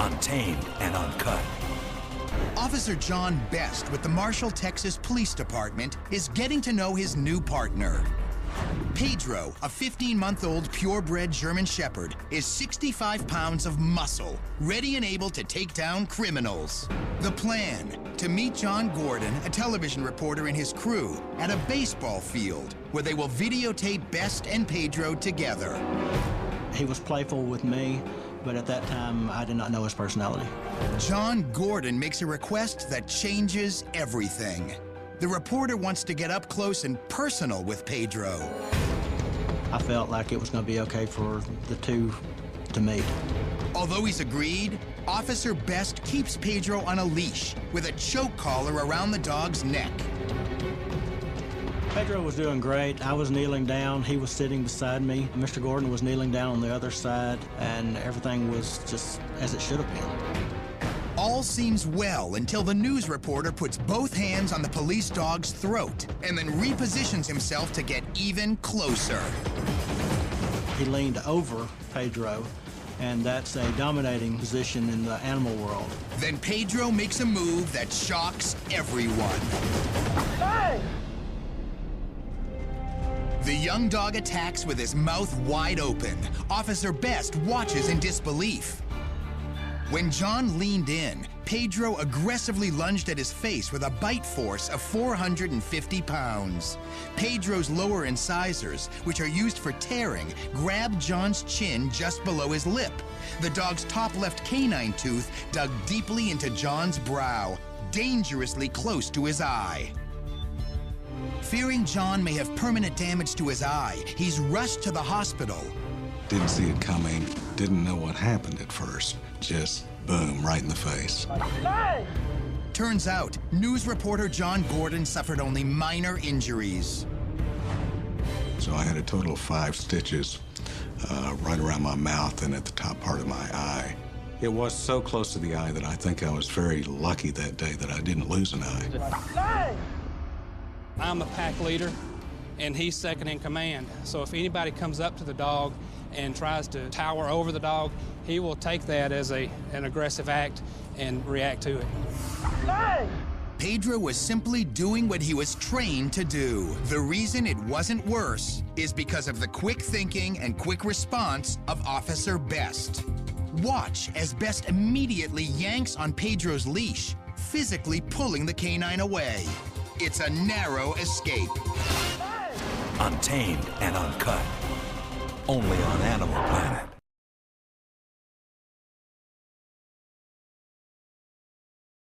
Untamed and uncut. Officer John Best with the Marshall, Texas Police Department is getting to know his new partner. Pedro, a 15-month-old purebred German Shepherd, is 65 pounds of muscle, ready and able to take down criminals. The plan, to meet John Gordon, a television reporter, and his crew at a baseball field where they will videotape Best and Pedro together. He was playful with me, but at that time, I did not know his personality. John Gordon makes a request that changes everything. The reporter wants to get up close and personal with Pedro. I felt like it was going to be okay for the two to meet. Although he's agreed, Officer Best keeps Pedro on a leash with a choke collar around the dog's neck. Pedro was doing great. I was kneeling down. He was sitting beside me. Mr. Gordon was kneeling down on the other side, and everything was just as it should have been. All seems well until the news reporter puts both hands on the police dog's throat and then repositions himself to get even closer. He leaned over Pedro, and that's a dominating position in the animal world. Then Pedro makes a move that shocks everyone. Hey! The young dog attacks with his mouth wide open. Officer Best watches in disbelief. When John leaned in, Pedro aggressively lunged at his face with a bite force of 450 pounds. Pedro's lower incisors, which are used for tearing, grabbed John's chin just below his lip. The dog's top left canine tooth dug deeply into John's brow, dangerously close to his eye. Fearing John may have permanent damage to his eye, he's rushed to the hospital. Didn't see it coming, didn't know what happened at first. Just boom, right in the face. Hey! Turns out, news reporter John Gordon suffered only minor injuries. So I had a total of 5 stitches right around my mouth and at the top part of my eye. It was so close to the eye that I think I was very lucky that day that I didn't lose an eye. Hey! I'm a pack leader, and he's second in command. So if anybody comes up to the dog and tries to tower over the dog, he will take that as an aggressive act and react to it. Hey! Pedro was simply doing what he was trained to do. The reason it wasn't worse is because of the quick thinking and quick response of Officer Best. Watch as Best immediately yanks on Pedro's leash, physically pulling the canine away. It's a narrow escape. Untamed and uncut. Only on Animal Planet.